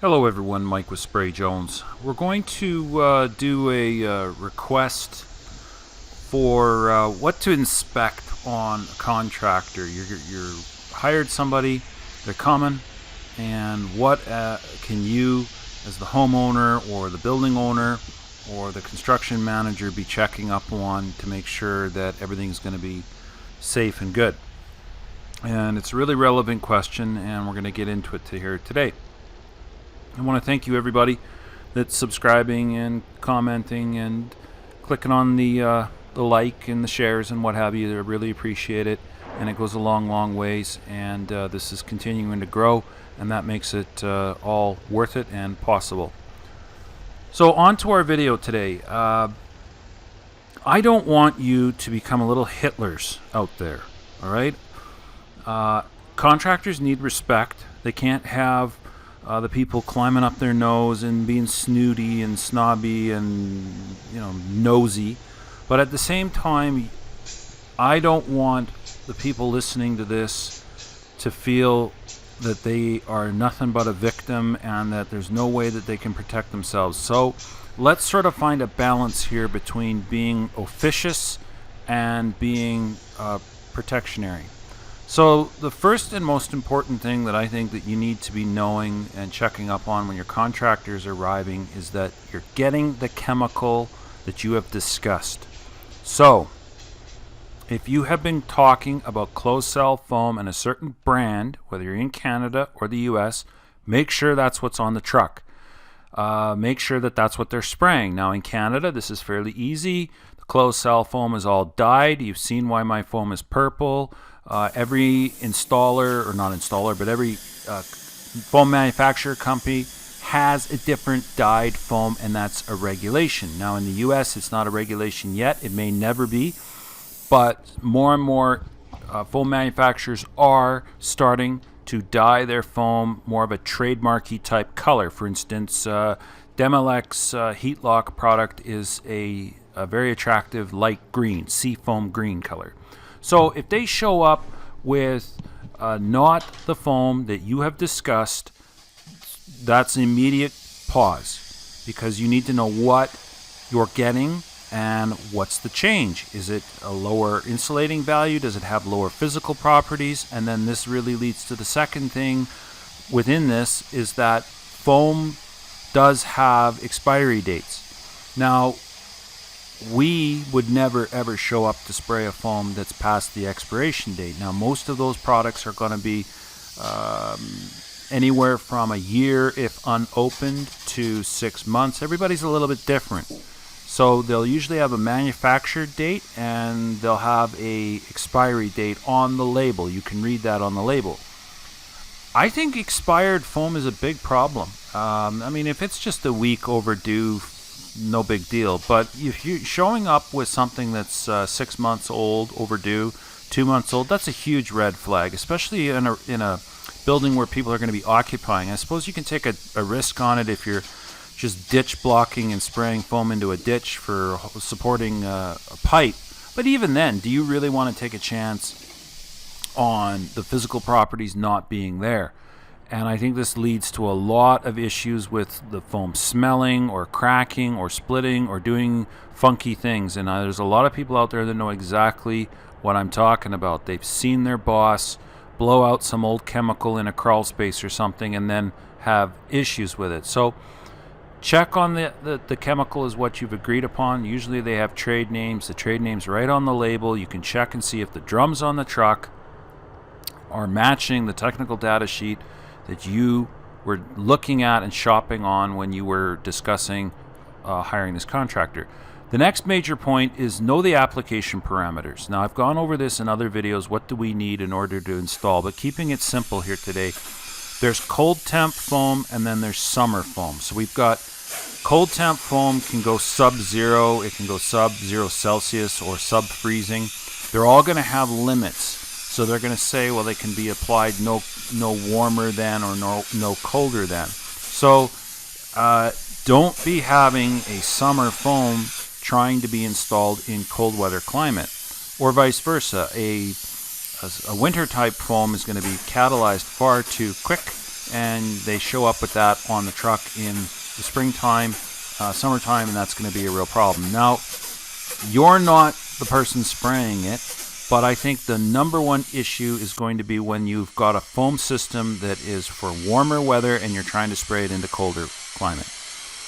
Hello everyone, Mike with Spray Jones. We're going to do a request for what to inspect on a contractor. You're hired somebody, they're coming, and what can you as the homeowner or the building owner or the construction manager be checking up on to make sure that everything's going to be safe and good? And it's a really relevant question, and we're going to get into it here today. I want to thank you, everybody that's subscribing and commenting and clicking on the like and the shares and what have you. I really appreciate it, and it goes a long ways. And this is continuing to grow, and that makes it all worth it and possible. So on to our video today. I don't want you to become a little Hitlers out there. All right. Contractors need respect. They can't have the people climbing up their nose and being snooty and snobby and nosy. But at the same time, I don't want the people listening to this to feel that they are nothing but a victim and that there's no way that they can protect themselves. So let's sort of find a balance here between being officious and being protectionary. So the first and most important thing that I think that you need to be knowing and checking up on when your contractors are arriving is that you're getting the chemical that you have discussed. So if you have been talking about closed cell foam and a certain brand, whether you're in Canada or the US, make sure that's what's on the truck. Make sure that that's what they're spraying. Now in Canada, this is fairly easy. The closed cell foam is all dyed. You've seen why my foam is purple. Every installer, or not installer, but every foam manufacturer company has a different dyed foam, and that's a regulation. Now in the US, it's not a regulation yet. It may never be, but more and more foam manufacturers are starting to dye their foam more of a trademarky type color. For instance, Demolex Heat Lock product is a very attractive light green, sea foam green color. So if they show up with not the foam that you have discussed, that's an immediate pause, because you need to know what you're getting and what's the change. Is it a lower insulating value? Does it have lower physical properties? And then this really leads to the second thing within this, is that foam does have expiry dates. Now, we would never ever show up to spray a foam that's past the expiration date. Now most of those products are going to be anywhere from a year if unopened to 6 months. Everybody's a little bit different. So they'll usually have a manufacturer date and they'll have a expiry date on the label. You can read that on the label. I think expired foam is a big problem. I mean, if it's just a week overdue, no big deal. But if you're showing up with something that's 6 months old, overdue, 2 months old, that's a huge red flag, especially in a building where people are going to be occupying. I suppose you can take a risk on it if you're just ditch blocking and spraying foam into a ditch for supporting a pipe. But even then, do you really want to take a chance on the physical properties not being there? And I think this leads to a lot of issues with the foam smelling or cracking or splitting or doing funky things. And there's a lot of people out there that know exactly what I'm talking about. They've seen their boss blow out some old chemical in a crawl space or something and then have issues with it. So check on the chemical is what you've agreed upon. Usually they have trade names. The trade name's right on the label. You can check and see if the drums on the truck are matching the technical data sheet that you were looking at and shopping on when you were discussing hiring this contractor. The next major point is know the application parameters. Now I've gone over this in other videos. What do we need in order to install? But keeping it simple here today, there's cold temp foam and then there's summer foam. So we've got cold temp foam can go sub-zero, it can go sub-zero Celsius or sub-freezing. They're all going to have limits. So they're going to say, well, they can be applied no warmer than or no colder than. So don't be having a summer foam trying to be installed in cold weather climate, or vice versa. A winter type foam is going to be catalyzed far too quick and they show up with that on the truck in the springtime, summertime, and that's going to be a real problem. Now, you're not the person spraying it, but I think the number one issue is going to be when you've got a foam system that is for warmer weather and you're trying to spray it into colder climate.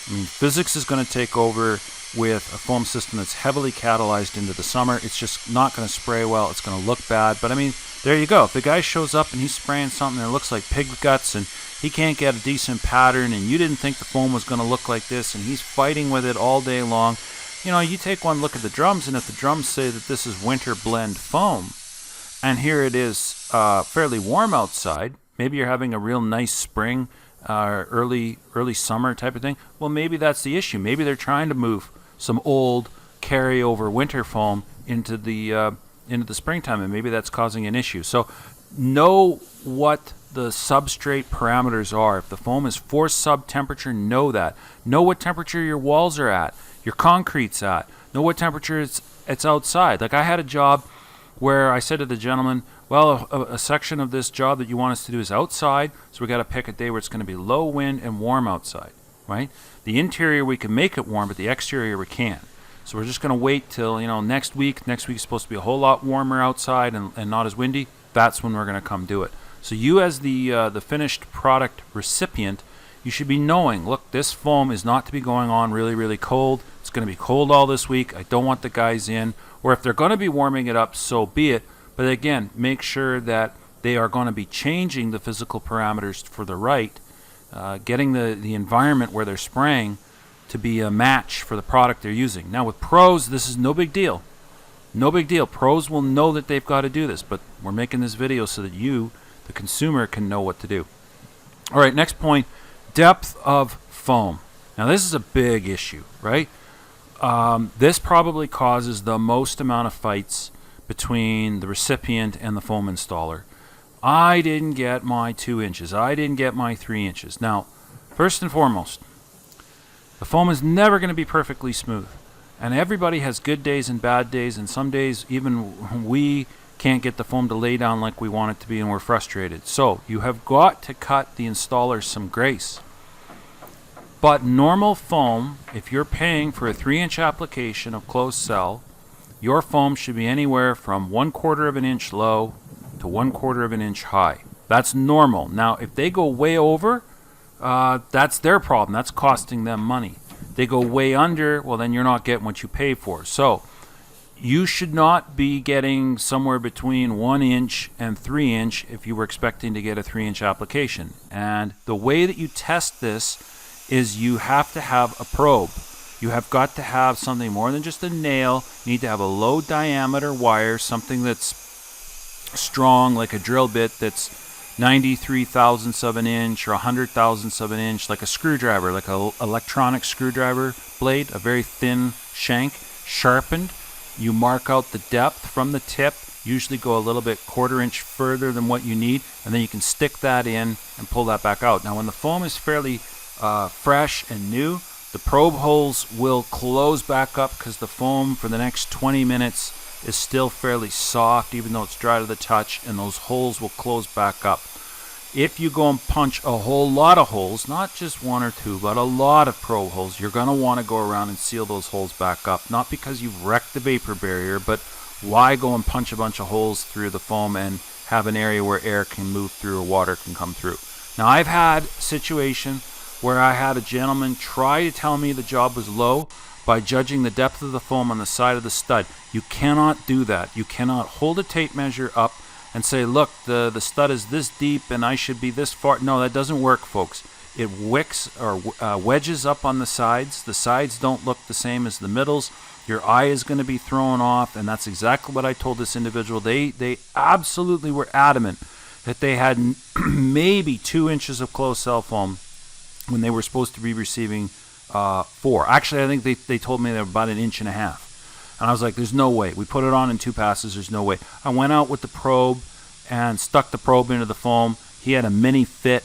I mean, physics is going to take over with a foam system that's heavily catalyzed into the summer. It's just not going to spray well. It's going to look bad. But I mean, there you go. If the guy shows up and he's spraying something that looks like pig guts and he can't get a decent pattern and you didn't think the foam was going to look like this and he's fighting with it all day long, you know, you take one look at the drums, and if the drums say that this is winter blend foam, and here it is fairly warm outside, maybe you're having a real nice spring, early summer type of thing, well, maybe that's the issue. Maybe they're trying to move some old carryover winter foam into the springtime, and maybe that's causing an issue. So know what the substrate parameters are. If the foam is forced sub temperature, know that. Know what temperature your walls are at, your concrete's at. Know what temperature it's outside. Like I had a job where I said to the gentleman, well, a section of this job that you want us to do is outside, so we got to pick a day where it's going to be low wind and warm outside, right? The interior we can make it warm, but the exterior we can't. So we're just going to wait till, next week. Next week is supposed to be a whole lot warmer outside and not as windy. That's when we're going to come do it. So you as the finished product recipient, you should be knowing, look, this foam is not to be going on really, really cold. It's going to be cold all this week. I don't want the guys in. Or if they're going to be warming it up, so be it. But again, make sure that they are going to be changing the physical parameters for the right, getting the environment where they're spraying to be a match for the product they're using. Now with pros, this is no big deal. No big deal. Pros will know that they've got to do this, but we're making this video so that you, the consumer, can know what to do. All right, next point, depth of foam. Now this is a big issue, right? This probably causes the most amount of fights between the recipient and the foam installer. I didn't get my 2 inches. I didn't get my 3 inches. Now, first and foremost, the foam is never going to be perfectly smooth. And everybody has good days and bad days, and some days even we can't get the foam to lay down like we want it to be, and we're frustrated. So you have got to cut the installer some grace. But normal foam, if you're paying for a 3-inch application of closed cell, your foam should be anywhere from 1/4 of an inch low to 1/4 of an inch high. That's normal. Now, if they go way over, that's their problem. That's costing them money. They go way under, well, then you're not getting what you pay for. So you should not be getting somewhere between 1 inch and 3 inch if you were expecting to get a 3-inch application. And the way that you test this is you have to have a probe. You have got to have something more than just a nail. You need to have a low diameter wire, something that's strong, like a drill bit that's 93 thousandths of an inch or 100 thousandths of an inch, like a screwdriver, like an electronic screwdriver blade, a very thin shank, sharpened. You mark out the depth from the tip, usually go a little bit 1/4 inch further than what you need, and then you can stick that in and pull that back out. Now when the foam is fairly fresh and new, the probe holes will close back up because the foam for the next 20 minutes is still fairly soft, even though it's dry to the touch, and those holes will close back up. If you go and punch a whole lot of holes, not just 1 or 2, but a lot of probe holes, you're going to want to go around and seal those holes back up. Not because you've wrecked the vapor barrier, but why go and punch a bunch of holes through the foam and have an area where air can move through or water can come through? Now, I've had a situation where I had a gentleman try to tell me the job was low by judging the depth of the foam on the side of the stud. You cannot do that. You cannot hold a tape measure up and say, look, the stud is this deep and I should be this far. No, that doesn't work, folks. It wicks or wedges up on the sides. The sides don't look the same as the middles. Your eye is going to be thrown off, and that's exactly what I told this individual. They absolutely were adamant that they had maybe 2 inches of closed cell foam when they were supposed to be receiving 4. Actually, I think they told me they were about 1.5 inches. And I was like, there's no way. We put it on in 2 passes. There's no way. I went out with the probe and stuck the probe into the foam. He had a mini fit,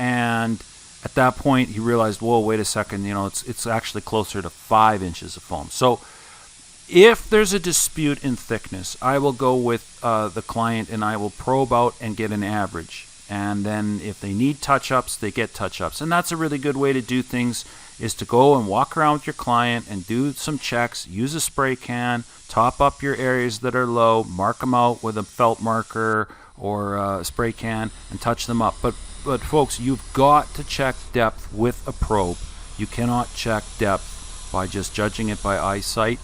and at that point he realized, whoa, wait a second, it's actually closer to 5 inches of foam. So if there's a dispute in thickness, I will go with the client and I will probe out and get an average. And then if they need touch-ups, they get touch-ups. And that's a really good way to do things, is to go and walk around with your client and do some checks, use a spray can, top up your areas that are low, mark them out with a felt marker or a spray can, and touch them up. But folks, you've got to check depth with a probe. You cannot check depth by just judging it by eyesight.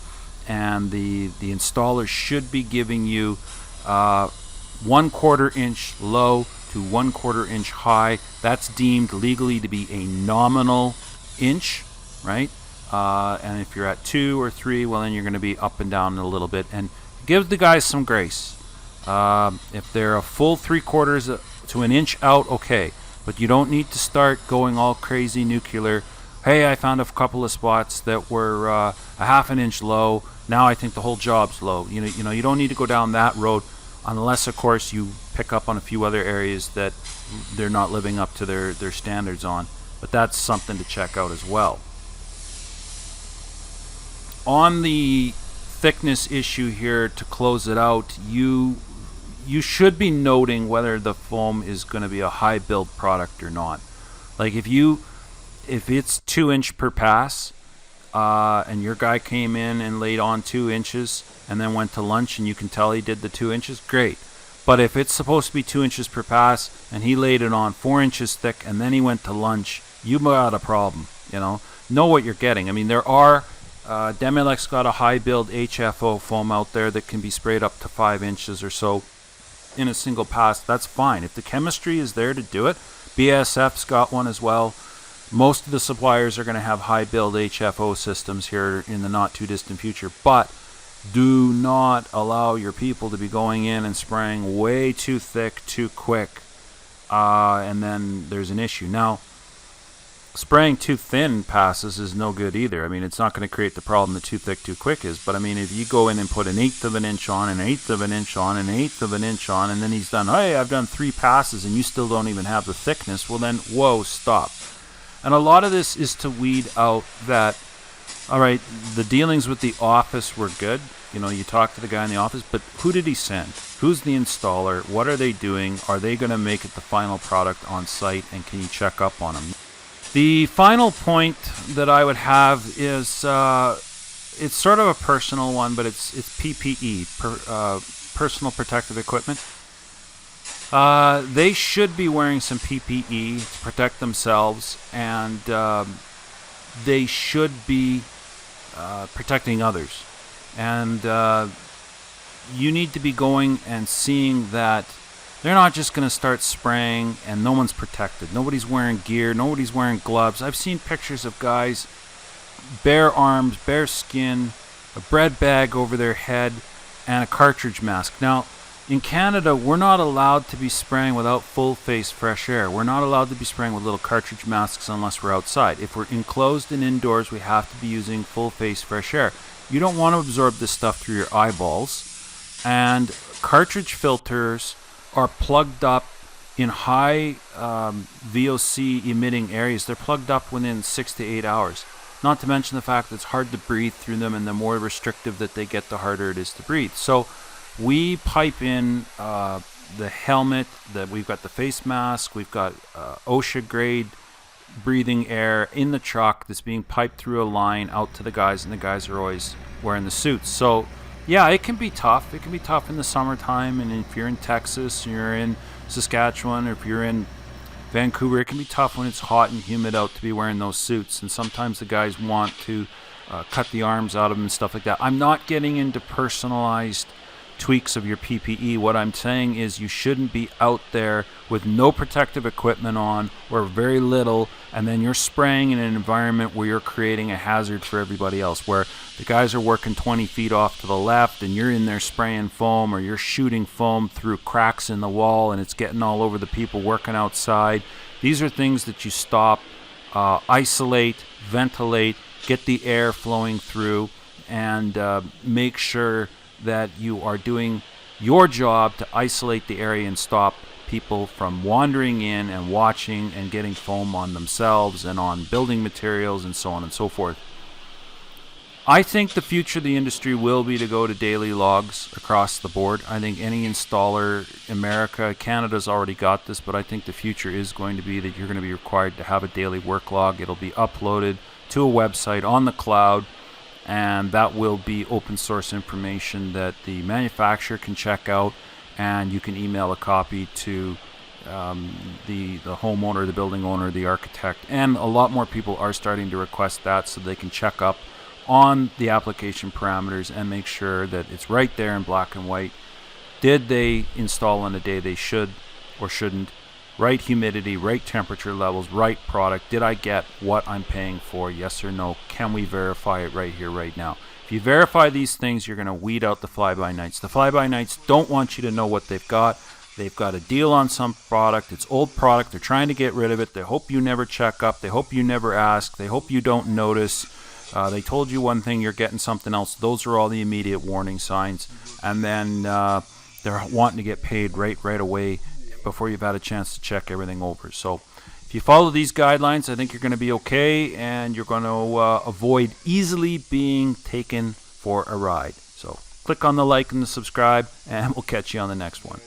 And the installer should be giving you 1/4 inch low to 1/4 inch high. That's deemed legally to be a nominal inch, right? And if you're at 2 or 3, well, then you're going to be up and down a little bit. And give the guys some grace. If they're a full 3/4 to an inch out, okay. But you don't need to start going all crazy nuclear. Hey, I found a couple of spots that were a 1/2 inch low. Now I think the whole job's low. You know, you don't need to go down that road, unless, of course, you pick up on a few other areas that they're not living up to their standards on. But that's something to check out as well. On the thickness issue here, to close it out, you should be noting whether the foam is going to be a high build product or not. Like if it's 2 inch per pass, and your guy came in and laid on 2 inches and then went to lunch and you can tell he did the 2 inches, great. But if it's supposed to be 2 inches per pass and he laid it on 4 inches thick and then he went to lunch, you got a problem. Know what you're getting. I mean, there are Demilec's got a high build HFO foam out there that can be sprayed up to 5 inches or so in a single pass. That's fine. If the chemistry is there to do it, BASF's got one as well. Most of the suppliers are going to have high build HFO systems here in the not too distant future, but do not allow your people to be going in and spraying way too thick too quick, and then there's an issue. Now, spraying too thin passes is no good either. I mean, it's not going to create the problem that too thick too quick is, but I mean, if you go in and put 1/8 of an inch on, 1/8 of an inch on, 1/8 of an inch on, and then he's done, hey, I've done 3 passes and you still don't even have the thickness, well then, whoa, stop. And a lot of this is to weed out that, all right, the dealings with the office were good. You talk to the guy in the office, but who did he send? Who's the installer? What are they doing? Are they going to make it the final product on site? And can you check up on them? The final point that I would have is, it's sort of a personal one, but it's P.P.E, personal protective equipment. They should be wearing some P.P.E to protect themselves, and they should be protecting others. And you need to be going and seeing that they're not just going to start spraying and no one's protected. Nobody's wearing gear. Nobody's wearing gloves. I've seen pictures of guys, bare arms, bare skin, a bread bag over their head, and a cartridge mask. Now, in Canada, we're not allowed to be spraying without full face fresh air. We're not allowed to be spraying with little cartridge masks unless we're outside. If we're enclosed and indoors, we have to be using full face fresh air. You don't want to absorb this stuff through your eyeballs. And cartridge filters are plugged up in high VOC emitting areas. They're plugged up within 6 to 8 hours. Not to mention the fact that it's hard to breathe through them, and the more restrictive that they get, the harder it is to breathe. So we pipe in the helmet, that we've got the face mask, we've got OSHA grade breathing air in the truck that's being piped through a line out to the guys, and the guys are always wearing the suits. So yeah, it can be tough. It can be tough in the summertime, and if you're in Texas, you're in Saskatchewan, or if you're in Vancouver, it can be tough when it's hot and humid out to be wearing those suits, and sometimes the guys want to cut the arms out of them and stuff like that. I'm not getting into personalized tweaks of your P.P.E. What I'm saying is you shouldn't be out there with no protective equipment on, or very little, and then you're spraying in an environment where you're creating a hazard for everybody else, where the guys are working 20 feet off to the left and you're in there spraying foam, or you're shooting foam through cracks in the wall and it's getting all over the people working outside. These are things that you stop, isolate, ventilate, get the air flowing through, and make sure that you are doing your job to isolate the area and stop people from wandering in and watching and getting foam on themselves and on building materials and so on and so forth. I think the future of the industry will be to go to daily logs across the board. I think any installer, America, Canada's already got this, but I think the future is going to be that you're going to be required to have a daily work log. It'll be uploaded to a website on the cloud, and that will be open source information that the manufacturer can check out, and you can email a copy to the homeowner, the building owner, the architect, and a lot more people are starting to request that so they can check up on the application parameters and make sure that it's right there in black and white. Did they install on a day they should or shouldn't? Right humidity, right temperature levels, right product. Did I get what I'm paying for? Yes or no? Can we verify it right here, right now? If you verify these things, you're going to weed out the fly-by-nights. The fly-by-nights don't want you to know what they've got. They've got a deal on some product. It's old product. They're trying to get rid of it. They hope you never check up. They hope you never ask. They hope you don't notice. They told you one thing, you're getting something else. Those are all the immediate warning signs. And then they're wanting to get paid right away before you've had a chance to check everything over. So if you follow these guidelines, I think you're going to be okay, and you're going to avoid easily being taken for a ride. So click on the like and the subscribe, and we'll catch you on the next one.